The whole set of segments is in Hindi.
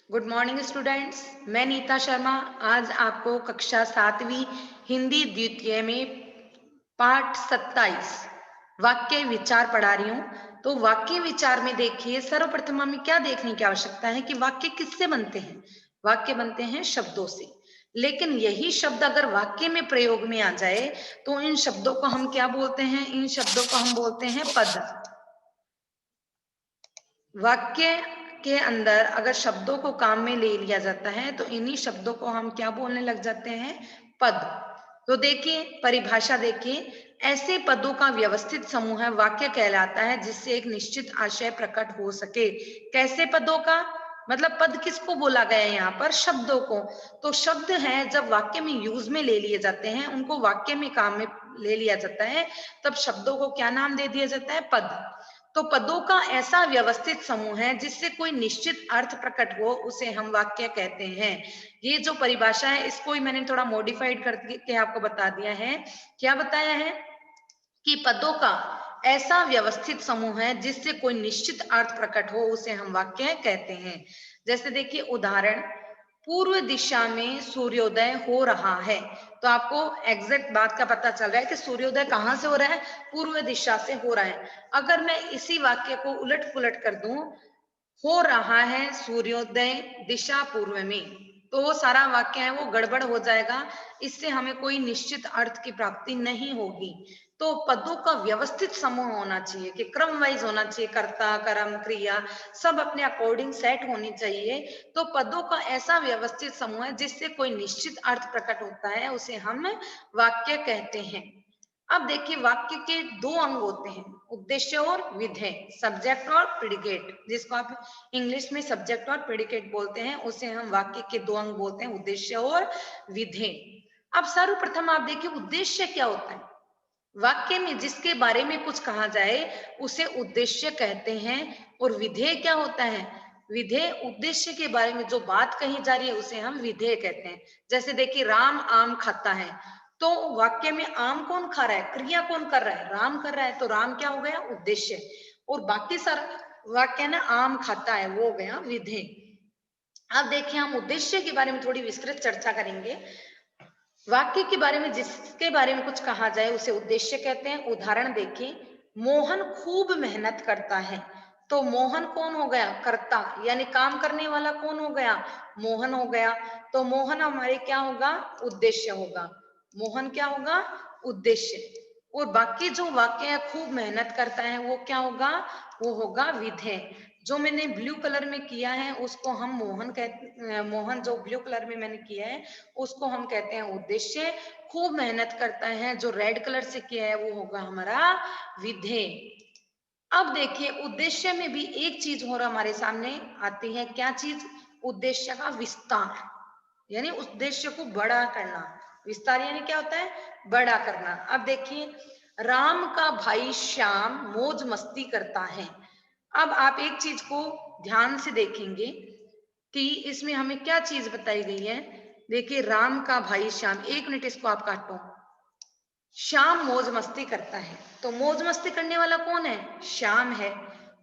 Good morning students. मैं नीता शर्मा आज आपको कक्षा 7वीं हिंदी द्वितीय में पाठ 27 वाक्य विचार पढ़ा रही हूँ। तो वाक्य विचार में देखिए, सर्वप्रथम हमें क्या देखने की आवश्यकता है कि वाक्य किससे बनते हैं। वाक्य बनते हैं शब्दों से, लेकिन यही शब्द अगर वाक्य में प्रयोग में आ जाए तो इन शब्दों को हम क्या बोलते हैं? इन शब्दों को हम बोलते हैं पद। वाक्य के अंदर अगर शब्दों को काम में ले लिया जाता है तो इन्हीं शब्दों को हम क्या बोलने लग जाते हैं? पद। तो देखिए, परिभाषा देखिए, ऐसे पदों का व्यवस्थित समूह है वाक्य कहलाता है जिससे एक निश्चित आशय प्रकट हो सके। कैसे पदों का मतलब पद किसको बोला गया है यहाँ पर? शब्दों को। तो शब्द हैं जब वाक्य में यूज में ले लिए जाते हैं, उनको वाक्य में काम में ले लिया जाता है, तब शब्दों को क्या नाम दे दिया जाता है? पद। तो पदों का ऐसा व्यवस्थित समूह है जिससे कोई निश्चित अर्थ प्रकट हो, उसे हम वाक्य कहते हैं। ये जो परिभाषा है इसको ही मैंने थोड़ा मॉडिफाइड करके आपको बता दिया है। क्या बताया है? कि पदों का ऐसा व्यवस्थित समूह है जिससे कोई निश्चित अर्थ प्रकट हो, उसे हम वाक्य कहते हैं। जैसे देखिए उदाहरण, पूर्व दिशा में सूर्योदय हो रहा है। तो आपको एग्जैक्ट बात का पता चल रहा है कि सूर्योदय कहाँ से हो रहा है? पूर्व दिशा से हो रहा है। अगर मैं इसी वाक्य को उलट पुलट कर दूं, हो रहा है सूर्योदय दिशा पूर्व में, तो वो सारा वाक्य है वो गड़बड़ हो जाएगा। इससे हमें कोई निश्चित अर्थ की प्राप्ति नहीं होगी। तो पदों का व्यवस्थित समूह होना चाहिए कि क्रम वाइज होना चाहिए, कर्ता कर्म क्रिया सब अपने अकॉर्डिंग सेट होनी चाहिए। तो पदों का ऐसा व्यवस्थित समूह है जिससे कोई निश्चित अर्थ प्रकट होता है, उसे हम वाक्य कहते हैं। अब देखिए, वाक्य के दो अंग होते हैं, उद्देश्य और विधेय, सब्जेक्ट और प्रेडिकेट। जिसको आप इंग्लिश में सब्जेक्ट और प्रेडिकेट बोलते हैं, उसे हम वाक्य के दो अंग बोलते हैं, उद्देश्य और विधेय। अब सर्वप्रथम आप देखिए, उद्देश्य क्या होता है? वाक्य में जिसके बारे में कुछ कहा जाए उसे उद्देश्य कहते हैं। और विधेय क्या होता है? विधेय उद्देश्य के बारे में जो बात कही जा रही है उसे हम विधेय कहते हैं। जैसे देखिए, राम आम खाता है, तो वाक्य में आम कौन खा रहा है? क्रिया कौन कर रहा है? राम कर रहा है, तो राम क्या हो गया? उद्देश्य। और बाकी सारा वाक्य ना आम खाता है, वो हो गया विधेय। अब देखिए, हम उद्देश्य के बारे में थोड़ी विस्तृत चर्चा करेंगे। वाक्य के बारे में जिसके बारे में कुछ कहा जाए उसे उद्देश्य कहते हैं। उदाहरण देखिए, मोहन खूब मेहनत करता है। तो मोहन कौन हो गया? कर्ता, यानी काम करने वाला कौन हो गया? मोहन हो गया। तो मोहन हमारे क्या होगा? उद्देश्य होगा। मोहन क्या होगा? उद्देश्य। और बाकी जो वाक्य है खूब मेहनत करता है, वो क्या होगा? वो होगा विधेय। जो मैंने ब्लू कलर में किया है उसको हम मोहन कहते, मोहन जो ब्लू कलर में मैंने किया है उसको हम कहते हैं उद्देश्य। खूब मेहनत करता है जो रेड कलर से किया है वो होगा हमारा विधेय। अब देखिए, उद्देश्य में भी एक चीज और हमारे सामने आती है। क्या चीज? उद्देश्य का विस्तार, यानी उद्देश्य को बड़ा करना। विस्तार यानी क्या होता है? बड़ा करना। अब देखिए, राम का भाई श्याम मौज मस्ती करता है। अब आप एक चीज को ध्यान से देखेंगे कि इसमें हमें क्या चीज बताई गई है। देखिए, राम का भाई श्याम, एक मिनट इसको आप काटो। श्याम मौज मस्ती करता है, तो मौज मस्ती करने वाला कौन है? श्याम है।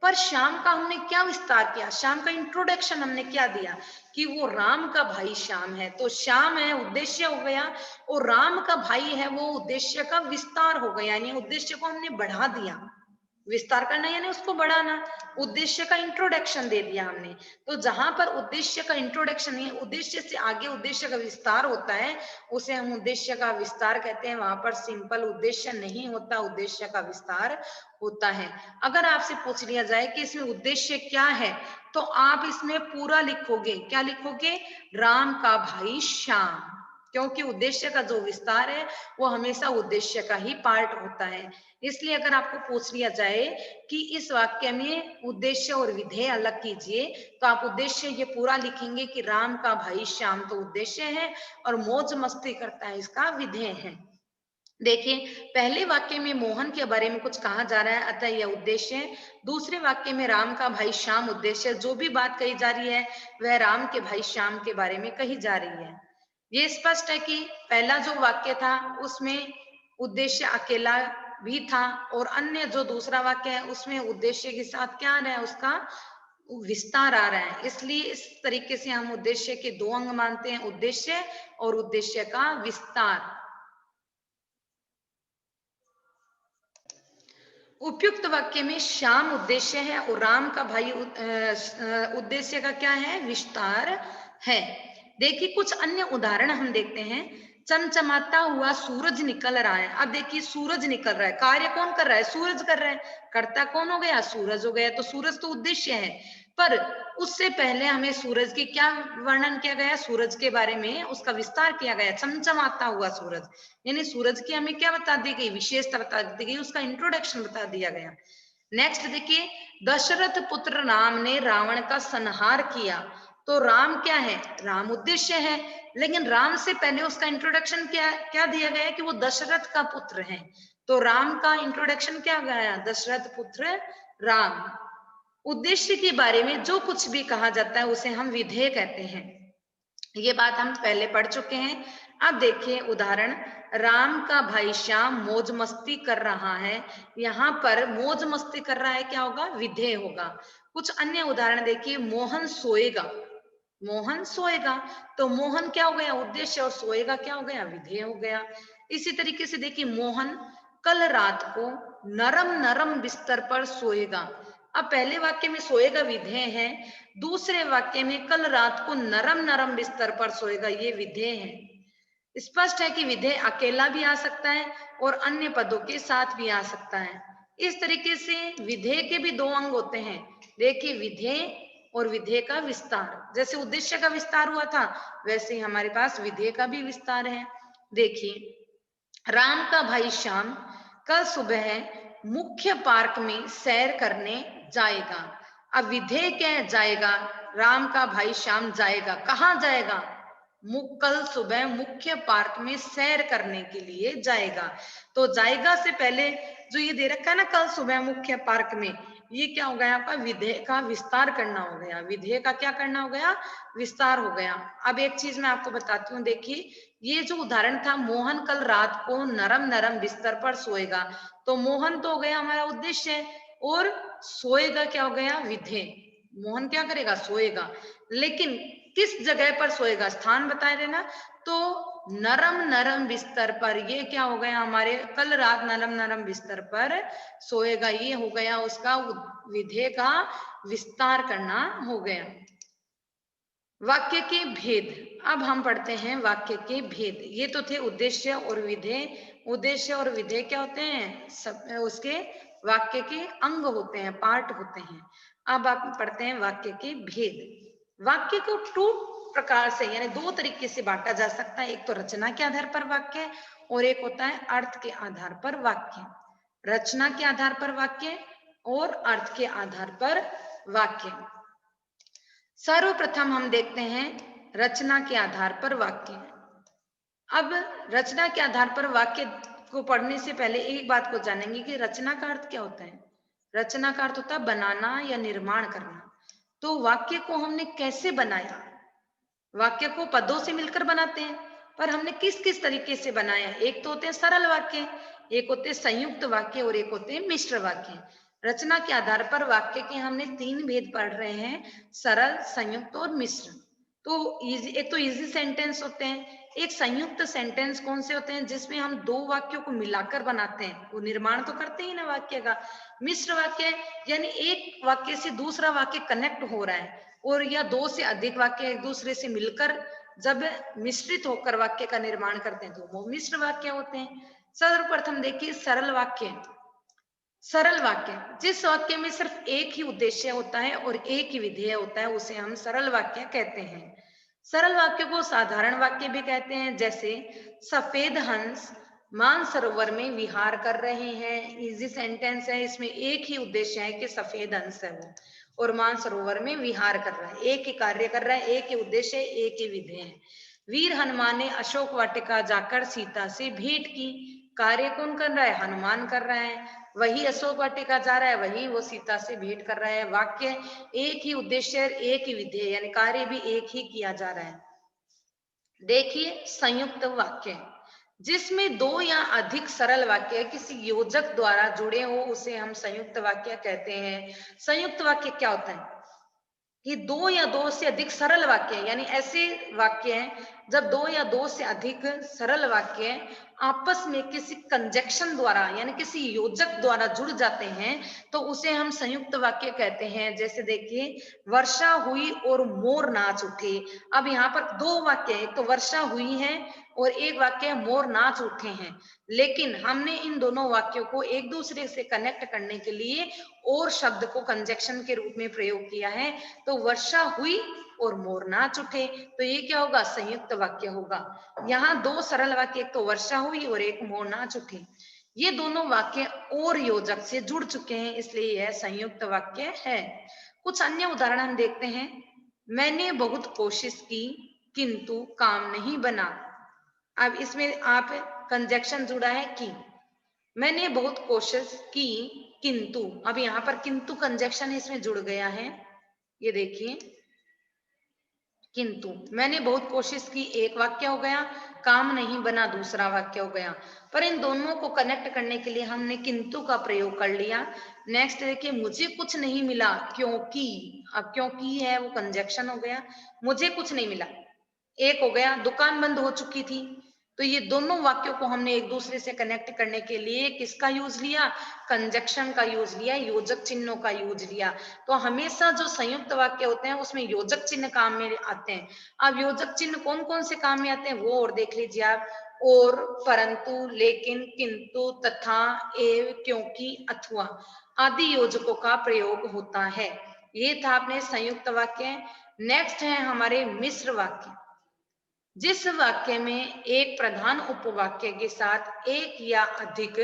पर श्याम का हमने क्या विस्तार किया? श्याम का इंट्रोडक्शन हमने क्या दिया कि वो राम का भाई श्याम है। तो श्याम है उद्देश्य हो गया, और राम का भाई है वो उद्देश्य का विस्तार हो गया, यानी उद्देश्य को हमने बढ़ा दिया। विस्तार करना यानी उसको बढ़ाना। उद्देश्य का इंट्रोडक्शन दे दिया हमने। तो जहां पर उद्देश्य का इंट्रोडक्शन है, उद्देश्य से आगे उद्देश्य का विस्तार होता है, उसे हम उद्देश्य का विस्तार कहते हैं। वहां पर सिंपल उद्देश्य नहीं होता, उद्देश्य का विस्तार होता है। अगर आपसे पूछ लिया जाए कि इसमें उद्देश्य क्या है, तो आप इसमें पूरा लिखोगे। क्या लिखोगे? राम का भाई श्याम। क्योंकि उद्देश्य का जो विस्तार है वो हमेशा उद्देश्य का ही पार्ट होता है। इसलिए अगर आपको पूछ लिया जाए कि इस वाक्य में उद्देश्य और विधेय अलग कीजिए, तो आप उद्देश्य ये पूरा लिखेंगे कि राम का भाई श्याम तो उद्देश्य है, और मौज मस्ती करता है इसका विधेय है। देखिए, पहले वाक्य में मोहन के बारे में कुछ कहा जा रहा है, अतः यह उद्देश्य है। दूसरे वाक्य में राम का भाई श्याम उद्देश्य, जो भी बात कही जा रही है वह राम के भाई श्याम के बारे में कही जा रही है। ये स्पष्ट है कि पहला जो वाक्य था उसमें उद्देश्य अकेला भी था, और अन्य जो दूसरा वाक्य है उसमें उद्देश्य के साथ क्या आ रहा है? उसका विस्तार आ रहा है, इसलिए इस तरीके से हम उद्देश्य के दो अंग मानते हैं, उद्देश्य और उद्देश्य का विस्तार। उपयुक्त वाक्य में श्याम उद्देश्य है और राम का भाई उद्देश्य का क्या है, विस्तार है। देखिए कुछ अन्य उदाहरण हम देखते हैं। चमचमाता हुआ सूरज निकल रहा है। अब देखिए सूरज निकल रहा है, कार्य कौन कर रहा है, सूरज कर रहा है, कर्ता कौन हो गया, सूरज हो गया। तो सूरज तो उद्देश्य है, पर उससे पहले हमें सूरज की क्या वर्णन किया गया, सूरज के बारे में उसका विस्तार किया गया। चमचमाता हुआ सूरज, यानी सूरज की हमें क्या बता दी गई, विशेषता बता दी गई, उसका इंट्रोडक्शन बता दिया गया। नेक्स्ट देखिए, दशरथ पुत्र राम ने रावण का संहार किया। तो राम क्या है, राम उद्देश्य है, लेकिन राम से पहले उसका इंट्रोडक्शन क्या क्या दिया गया कि वो दशरथ का पुत्र है। तो राम का इंट्रोडक्शन क्या गया, दशरथ पुत्र राम। उद्देश्य के बारे में जो कुछ भी कहा जाता है उसे हम विधेय कहते हैं। ये बात हम पहले पढ़ चुके हैं। अब देखिए उदाहरण, राम का भाई श्याम मौज मस्ती कर रहा है। यहाँ पर मौज मस्ती कर रहा है क्या होगा, विधेय होगा। कुछ अन्य उदाहरण देखिए, मोहन सोएगा, मोहन सोएगा, तो मोहन क्या हो गया, उद्देश्य, और सोएगा क्या हो गया, विधेय हो गया। इसी तरीके से देखिए, मोहन कल रात को नरम नरम बिस्तर पर सोएगा। अब पहले वाक्य में सोएगा विधेय है, दूसरे वाक्य में कल रात को नरम नरम बिस्तर पर सोएगा, ये विधेय है। स्पष्ट है कि विधेय अकेला भी आ सकता है और अन्य पदों के साथ भी आ सकता है। इस तरीके से विधेय के भी दो अंग होते हैं। देखिए विधेय और विधेय का विस्तार, जैसे उद्देश्य का विस्तार हुआ था वैसे ही हमारे पास विधेय का भी विस्तार है। देखिए, राम का भाई श्याम कल सुबह मुख्य पार्क में सैर करने जाएगा। अब विधेय क्या है, जाएगा, राम का भाई श्याम जाएगा, कहाँ जाएगा, कल सुबह मुख्य पार्क में सैर करने के लिए जाएगा। तो जाएगा से पहले जो ये दे रखा है ना, कल सुबह मुख्य पार्क में, ये क्या हो गया आपका, विधेय का विस्तार करना हो गया। विधेय का क्या करना हो गया, विस्तार हो गया। अब एक चीज मैं आपको बताती हूँ, देखिए ये जो उदाहरण था, मोहन कल रात को नरम नरम बिस्तर पर सोएगा, तो मोहन तो हो गया हमारा उद्देश्य और सोएगा क्या हो गया, विधेय। मोहन क्या करेगा, सोएगा, लेकिन किस जगह पर सोएगा, स्थान बताए देना। तो नरम नरम बिस्तर पर, ये क्या हो गया हमारे, कल रात नरम नरम बिस्तर पर सोएगा, ये हो गया उसका विधेय का विस्तार करना हो गया। वाक्य के भेद, अब हम पढ़ते हैं वाक्य के भेद। ये तो थे उद्देश्य और विधेय। उद्देश्य और विधेय क्या होते हैं, सब उसके वाक्य के अंग होते हैं, पार्ट होते हैं। अब आप पढ़ते हैं वाक्य के भेद। वाक्य को टू प्रकार से, यानी दो तरीके से बांटा जा सकता है। एक तो रचना के आधार पर वाक्य और एक होता है अर्थ के आधार पर वाक्य। रचना के आधार पर वाक्य और अर्थ के आधार पर वाक्य। सर्वप्रथम हम देखते हैं रचना के आधार पर वाक्य। अब रचना के आधार पर वाक्य को पढ़ने से पहले एक बात को जानेंगे कि रचना का अर्थ क्या होता है। रचना का अर्थ होता है बनाना या निर्माण करना। तो वाक्य को हमने कैसे बनाया, वाक्य को पदों से मिलकर बनाते हैं, पर हमने किस किस तरीके से बनाया। एक तो होते हैं सरल वाक्य, एक होते हैं संयुक्त वाक्य और एक होते हैं मिश्र वाक्य। रचना के आधार पर वाक्य के हमने तीन भेद पढ़ रहे हैं, सरल, संयुक्त और मिश्र। तो एक तो इजी सेंटेंस होते हैं, एक संयुक्त सेंटेंस कौन से होते हैं, जिसमें हम दो वाक्यों को मिलाकर बनाते हैं, वो निर्माण तो करते ही ना वाक्य का। मिश्र वाक्य यानी एक वाक्य से दूसरा वाक्य कनेक्ट हो रहा है, और या दो से अधिक वाक्य एक दूसरे से मिलकर जब मिश्रित होकर वाक्य का निर्माण करते हैं तो वो मिश्र वाक्य होते हैं। सर्वप्रथम देखिए सरल वाक्य। सरल वाक्य, जिस वाक्य में सिर्फ एक ही उद्देश्य होता है और एक ही विधेय होता है, उसे हम सरल वाक्य कहते हैं। सरल वाक्य को साधारण वाक्य भी कहते हैं, जैसे सफेद हंस मानसरोवर में विहार कर रहे हैं। इजी सेंटेंस है, इसमें एक ही उद्देश्य है कि सफेद हंस है वो और मानसरोवर में विहार कर रहा है, एक ही कार्य कर रहा है, एक ही उद्देश्य है, एक ही विधेय है। वीर हनुमान ने अशोक वाटिका जाकर सीता से भेंट की। कार्य कौन कर रहा है, हनुमान कर रहा है, वही अशोक वाटिका जा रहा है, वही वो सीता से भेंट कर रहा है। वाक्य एक ही उद्देश्य, एक ही विधेय, यानी कार्य भी एक ही किया जा रहा है। देखिए संयुक्त वाक्य, जिसमें दो या अधिक सरल वाक्य किसी योजक द्वारा जुड़े हो, उसे हम संयुक्त वाक्य कहते हैं। संयुक्त वाक्य क्या होता है, कि दो या दो से अधिक सरल वाक्य हैं, यानी ऐसे वाक्य हैं जब दो या दो से अधिक सरल वाक्य आपस में किसी कंजक्शन द्वारा यानी किसी योजक द्वारा जुड़ जाते हैं तो उसे हम संयुक्त वाक्य कहते हैं। जैसे देखिए, वर्षा हुई और मोर नाच उठे। अब यहाँ पर दो वाक्य है, एक तो वर्षा हुई है और एक वाक्य है मोर नाच उठे हैं, लेकिन हमने इन दोनों वाक्यों को एक दूसरे से कनेक्ट करने के लिए और शब्द को कंजक्शन के रूप में प्रयोग किया है। तो वर्षा हुई और मोर नाच उठे, तो ये क्या होगा? संयुक्त वाक्य होगा। यहाँ दो सरल वाक्य, एक तो वर्षा हुई और एक मोर नाच उठे, ये दोनों वाक्य और योजक से जुड़ चुके हैं, इसलिए यह संयुक्त वाक्य है। कुछ अन्य उदाहरण हम देखते हैं। मैंने बहुत कोशिश की किंतु काम नहीं बना। अब इसमें आप कंजक्शन जुड़ा है की। मैंने बहुत कोशिश की किंतु, अब यहाँ पर किंतु कंजक्शन इसमें जुड़ गया है। ये देखिए, किंतु मैंने बहुत कोशिश की एक वाक्य हो गया, काम नहीं बना दूसरा वाक्य हो गया। पर इन दोनों को कनेक्ट करने के लिए हमने किंतु का प्रयोग कर लिया। नेक्स्ट देखिए, मुझे कुछ नहीं मिला क्योंकि, अब क्योंकि है वो कंजक्शन हो गया। मुझे कुछ नहीं मिला एक हो गया, दुकान बंद हो चुकी थी। तो ये दोनों वाक्यों को हमने एक दूसरे से कनेक्ट करने के लिए किसका यूज लिया? कंजक्शन का यूज लिया, योजक चिन्हों का यूज लिया। तो हमेशा जो संयुक्त वाक्य होते हैं उसमें योजक चिन्ह काम में आते हैं। अब योजक चिन्ह कौन कौन से काम में आते हैं वो और देख लीजिए आप। और, परंतु, लेकिन, किंतु, तथा, एव, क्योंकि, अथवा आदि योजकों का प्रयोग होता है। ये था अपने संयुक्त वाक्य। नेक्स्ट है हमारे मिश्र वाक्य। जिस वाक्य में एक प्रधान उपवाक्य के साथ एक या अधिक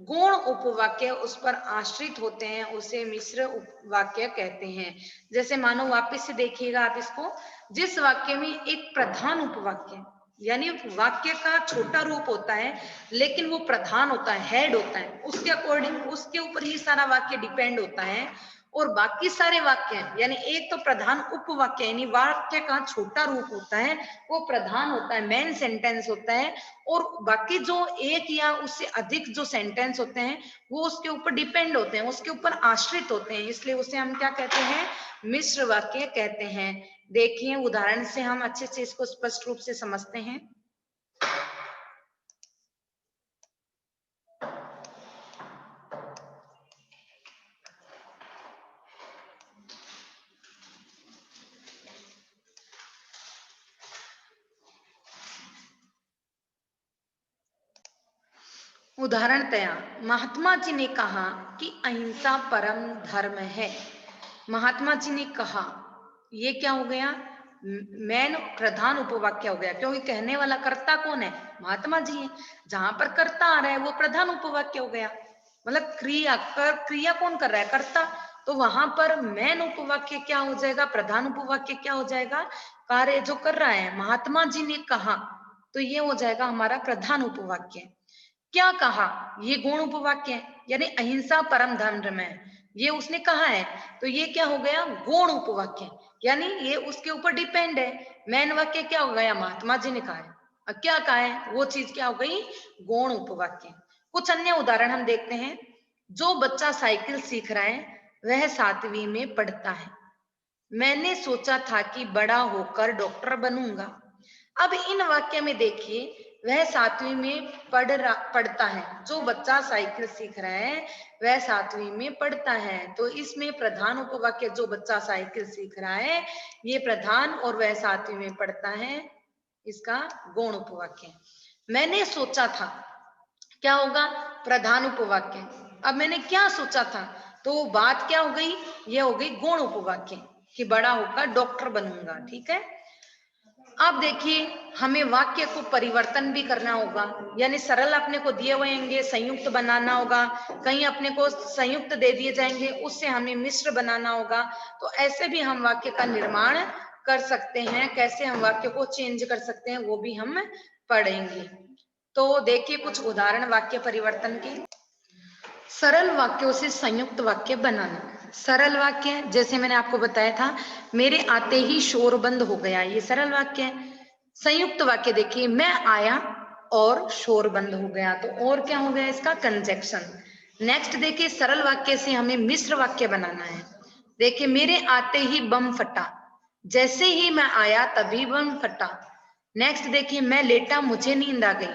गौण उपवाक्य उस पर आश्रित होते हैं उसे मिश्र उपवाक्य कहते हैं। जैसे मानो वापस से देखिएगा आप इसको, जिस वाक्य में एक प्रधान उपवाक्य यानी वाक्य का छोटा रूप होता है लेकिन वो प्रधान होता है, हेड होता है, उसके अकॉर्डिंग उसके ऊपर ही सारा वाक्य डिपेंड होता है। और बाकी सारे वाक्य यानी एक तो प्रधान उपवाक्य यानी वाक्य का छोटा रूप होता है, वो प्रधान होता है, मेन सेंटेंस होता है। और बाकी जो एक या उससे अधिक जो सेंटेंस होते हैं वो उसके ऊपर डिपेंड होते हैं, उसके ऊपर आश्रित होते हैं, इसलिए उसे हम क्या कहते हैं? मिश्र वाक्य कहते हैं। देखिए उदाहरण से हम अच्छे से इसको स्पष्ट रूप से समझते हैं। उदाहरणतया महात्मा जी ने कहा कि अहिंसा परम धर्म है। महात्मा जी ने कहा, ये क्या हो गया? मैन प्रधान उपवाक्य हो गया, क्योंकि कहने वाला कर्ता कौन है? महात्मा जी है। जहां पर कर्ता आ रहा है वो प्रधान उपवाक्य हो गया, मतलब क्रिया क्रिया कौन कर रहा है? कर्ता। तो वहां पर मैन उपवाक्य क्या हो जाएगा? प्रधान उपवाक्य क्या हो जाएगा? कार्य जो कर रहा है महात्मा जी ने कहा, तो ये हो जाएगा हमारा प्रधान उपवाक्य। क्या कहा? ये गौण उपवाक्य है, यानी अहिंसा परम धर्म है, ये उसने कहा है, तो ये क्या हो गया? गौण उपवाक्य, यानी ये उसके ऊपर डिपेंड है। मेन वाक्य क्या हो गया? महात्मा जी ने कहा है। अब क्या कहा है वो चीज क्या हो गई? गौण उपवाक्य। कुछ अन्य उदाहरण हम देखते हैं। जो बच्चा साइकिल सीख रहा है वह 7वीं में पढ़ता है। मैंने सोचा था कि बड़ा होकर डॉक्टर बनूंगा। अब इन वाक्य में देखिए, वह 7वीं में पढ़ता है। जो बच्चा साइकिल सीख रहा है वह 7वीं में पढ़ता है, तो इसमें प्रधान उपवाक्य जो बच्चा साइकिल सीख रहा है ये प्रधान, और वह 7वीं में पढ़ता है इसका गौण उपवाक्य। मैंने सोचा था क्या होगा? प्रधान उपवाक्य। अब मैंने क्या सोचा था, तो बात क्या हो गई? ये हो गई गौण उपवाक्य कि बड़ा होकर डॉक्टर बनूंगा। ठीक है। अब देखिए, हमें वाक्य को परिवर्तन भी करना होगा, यानी सरल अपने को दिए हुए होंगे, संयुक्त बनाना होगा, कहीं अपने को संयुक्त दे दिए जाएंगे उससे हमें मिश्र बनाना होगा। तो ऐसे भी हम वाक्य का निर्माण कर सकते हैं। कैसे हम वाक्य को चेंज कर सकते हैं वो भी हम पढ़ेंगे। तो देखिए कुछ उदाहरण वाक्य परिवर्तन के। सरल वाक्यों से संयुक्त वाक्य बनाना। सरल वाक्य जैसे मैंने आपको बताया था, मेरे आते ही शोर बंद हो गया, ये सरल वाक्य है। संयुक्त वाक्य देखिए, मैं आया और शोर बंद हो गया, तो और क्या हो गया? इसका कंजक्शन। नेक्स्ट देखिए, सरल वाक्य से हमें मिश्र वाक्य बनाना है। देखिए, मेरे आते ही बम फटा, जैसे ही मैं आया तभी बम फटा। नेक्स्ट देखिए, मैं लेटा मुझे नींद आ गई,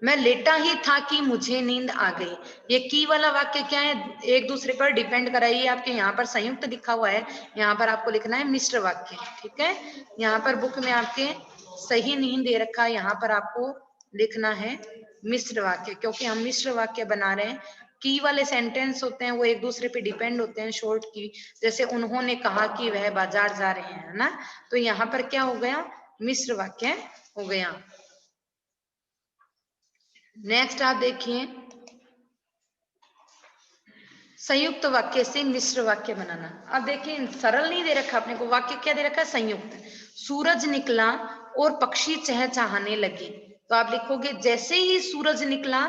मैं लेटा ही था कि मुझे नींद आ गई। ये की वाला वाक्य क्या है, एक दूसरे पर डिपेंड कराइए। आपके यहाँ पर संयुक्त लिखा हुआ है, यहाँ पर आपको लिखना है मिश्र वाक्य। ठीक है, यहाँ पर बुक में आपके सही नहीं दे रखा है, यहाँ पर आपको लिखना है मिश्र वाक्य, क्योंकि हम मिश्र वाक्य बना रहे हैं। की वाले सेंटेंस होते हैं वो एक दूसरे पे डिपेंड होते हैं। शॉर्ट की, जैसे उन्होंने कहा कि वह बाजार जा रहे हैं, है ना, तो यहाँ पर क्या हो गया, मिश्र वाक्य हो गया। नेक्स्ट आप देखिए, संयुक्त वाक्य से मिश्र वाक्य बनाना। अब देखिए, सरल नहीं दे रखा अपने को, वाक्य क्या दे रखा है, संयुक्त। सूरज निकला और पक्षी चहचहाने लगे, तो आप लिखोगे जैसे ही सूरज निकला,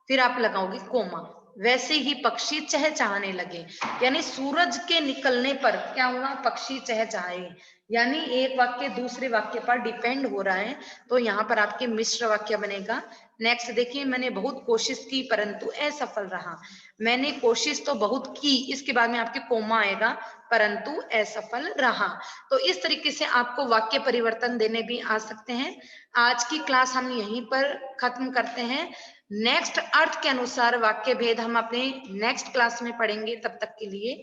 फिर आप लगाओगे कोमा, वैसे ही पक्षी चहचहाने लगे। यानी सूरज के निकलने पर क्या हुआ, पक्षी चहचहाए। यानी एक वाक्य दूसरे वाक्य पर डिपेंड हो रहा है, तो यहाँ पर आपके मिश्र वाक्य बनेगा। नेक्स्ट देखिए, मैंने बहुत कोशिश की परंतु असफल रहा। मैंने कोशिश तो बहुत की, इसके बाद में आपके कोमा आएगा, परंतु असफल रहा। तो इस तरीके से आपको वाक्य परिवर्तन देने भी आ सकते हैं। आज की क्लास हम यहीं पर खत्म करते हैं। नेक्स्ट अर्थ के अनुसार वाक्य भेद हम अपने नेक्स्ट क्लास में पढ़ेंगे। तब तक के लिए